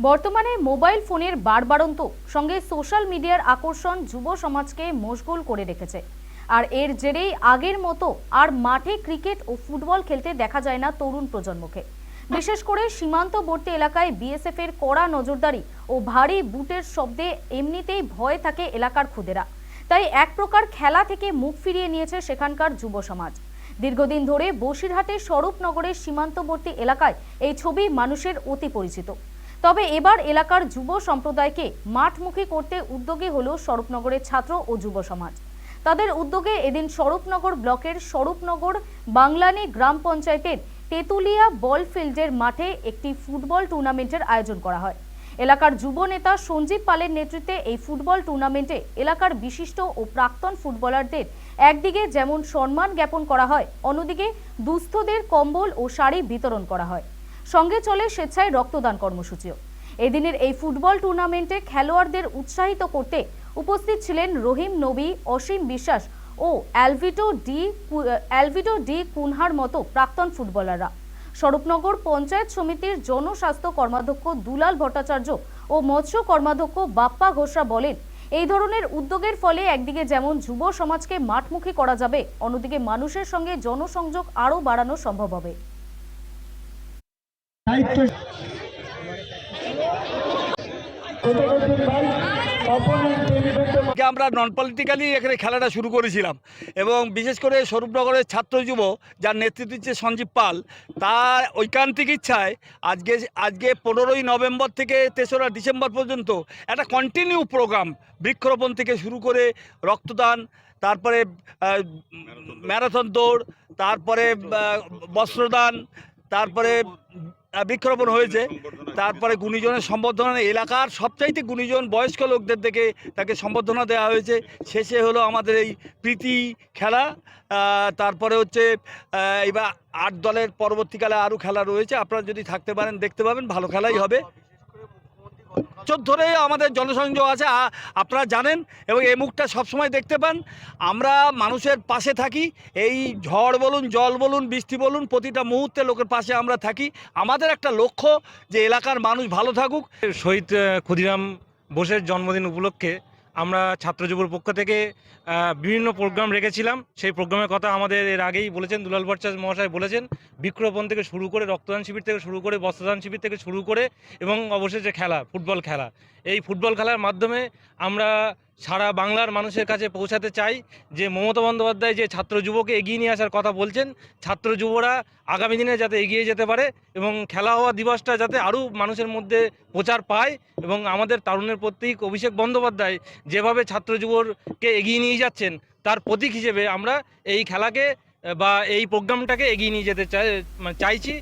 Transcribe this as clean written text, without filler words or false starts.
বর্তমানে মোবাইল ফোনের বাড়বাড়ন্ত সঙ্গে সোশ্যাল মিডিয়ার আকর্ষণ যুব সমাজকে মশগুল করে রেখেছে। আর এর জেরেই আগের মতো আর মাঠে ক্রিকেট ও ফুটবল খেলতে দেখা যায় না তরুণ প্রজন্মকে। বিশেষ করে সীমান্তবর্তী এলাকায় বিএসএফ এর কড়া নজরদারি ও ভারী বুটের শব্দে এমনিতেই ভয় থাকে এলাকার খুদেরা। তাই এক প্রকার খেলা থেকে মুখ ফিরিয়ে নিয়েছে সেখানকার যুব সমাজ। দীর্ঘদিন ধরে বসিরহাটের স্বরূপনগরের সীমান্তবর্তী এলাকায় এই ছবি মানুষের অতি পরিচিত। তবে এবার এলাকার যুব সম্প্রদায়কে মাঠমুখী করতে উদ্যোগী হলো স্বরূপনগরের ছাত্র ও যুব সমাজ। তাদের উদ্যোগে এদিন স্বরূপনগর ব্লকের স্বরূপনগর বাংলানি গ্রাম পঞ্চায়েতের তেতুলিয়া বল ফিল্ডের মাঠে একটি ফুটবল টুর্নামেন্টের আয়োজন করা হয়। এলাকার যুব নেতা সঞ্জীব পালের নেতৃত্বে এই ফুটবল টুর্নামেন্টে এলাকার বিশিষ্ট ও প্রাক্তন ফুটবলারদের একদিকে যেমন সম্মান জ্ঞাপন করা হয়, অন্যদিকে দুস্থদের কম্বল ও শাড়ি বিতরণ করা হয়। সঙ্গে চলে স্বেচ্ছায় রক্তদান কর্মসূচিও। এদিনের এই ফুটবল টুর্নামেন্টে খেলোয়াড়দের উৎসাহিত করতে উপস্থিত ছিলেন রহিম নবী, অসীম বিশ্বাস ও অ্যালভিটো ডি কুনহার মতো প্রাক্তন ফুটবলাররা। স্বরূপনগর পঞ্চায়েত সমিতির জনস্বাস্থ্য কর্মাধ্যক্ষ দুলাল ভট্টাচার্য ও মৎস্য কর্মাধ্যক্ষ বাপ্পা ঘোষরা বলেন, এই ধরনের উদ্যোগের ফলে একদিকে যেমন যুব সমাজকে মাঠমুখী করা যাবে, অন্যদিকে মানুষের সঙ্গে জনসংযোগ আরও বাড়ানো সম্ভব হবে। আমরা নন পলিটিক্যালি এখানে খেলাটা শুরু করেছিলাম এবং বিশেষ করে স্বরূপনগরের ছাত্র যুব যার নেতৃত্ব দিচ্ছে সঞ্জীব পাল, তার ঐকান্তিক ইচ্ছায় আজকে 15ই নভেম্বর থেকে 3রা ডিসেম্বর পর্যন্ত একটা কন্টিনিউ প্রোগ্রাম, বৃক্ষরোপণ থেকে শুরু করে রক্তদান, তারপরে ম্যারাথন দৌড়, তারপরে বস্ত্রদান, তারপরে বৃক্ষরোপণ হয়েছে, তারপরে গুণীজনের সম্বর্ধনা, এলাকার সবচাইতে গুণীজন বয়স্ক লোকদের থেকে তাকে সম্বর্ধনা দেওয়া হয়েছে। শেষে হলো আমাদের এই প্রীতি খেলা। তারপরে হচ্ছে এবার 8 দলের পরবর্তীকালে আরও খেলা রয়েছে, আপনারা যদি থাকতে পারেন দেখতে পাবেন, ভালো খেলাই হবে। ধরে আমাদের জনসংযোগ আছে, আপনারা জানেন এবং এই মুখটা সবসময় দেখতে পান। আমরা মানুষের পাশে থাকি, এই ঝড় বলুন, জল বলুন, বৃষ্টি বলুন, প্রতিটা মুহূর্তে লোকের পাশে আমরা থাকি। আমাদের একটা লক্ষ্য যে এলাকার মানুষ ভালো থাকুক। শহীদ ক্ষুদিরাম বোসের জন্মদিন উপলক্ষে আমরা ছাত্র যুবর পক্ষ থেকে বিভিন্ন প্রোগ্রাম রেখেছিলাম। সেই প্রোগ্রামের কথা আমাদের এর আগেই বলেছেন, দুলাল ভট্টাচার্য মহাশয় বলেছেন। বৃক্ষরোপণ থেকে শুরু করে, রক্তদান শিবির থেকে শুরু করে, বস্ত্রদান শিবির থেকে শুরু করে এবং অবশ্যই যে খেলা, ফুটবল খেলা, এই ফুটবল খেলার মাধ্যমে আমরা সারা বাংলার মানুষের কাছে পৌঁছাতে চাই যে মমতা বন্দ্যোপাধ্যায় যে ছাত্র যুবকে এগিয়ে নিয়ে আসার কথা বলছেন, ছাত্র যুবরা আগামী দিনে যাতে এগিয়ে যেতে পারে এবং খেলা হওয়া দিবসটা যাতে আরও মানুষের মধ্যে প্রচার পায়। এবং আমাদের তারুণের প্রতীক অভিষেক বন্দ্যোপাধ্যায় যেভাবে ছাত্র যুবকে এগিয়ে নিয়ে যাচ্ছেন, তার প্রতীক হিসেবে আমরা এই খেলাকে বা এই প্রোগ্রামটাকে এগিয়ে নিয়ে যেতে চাইছি।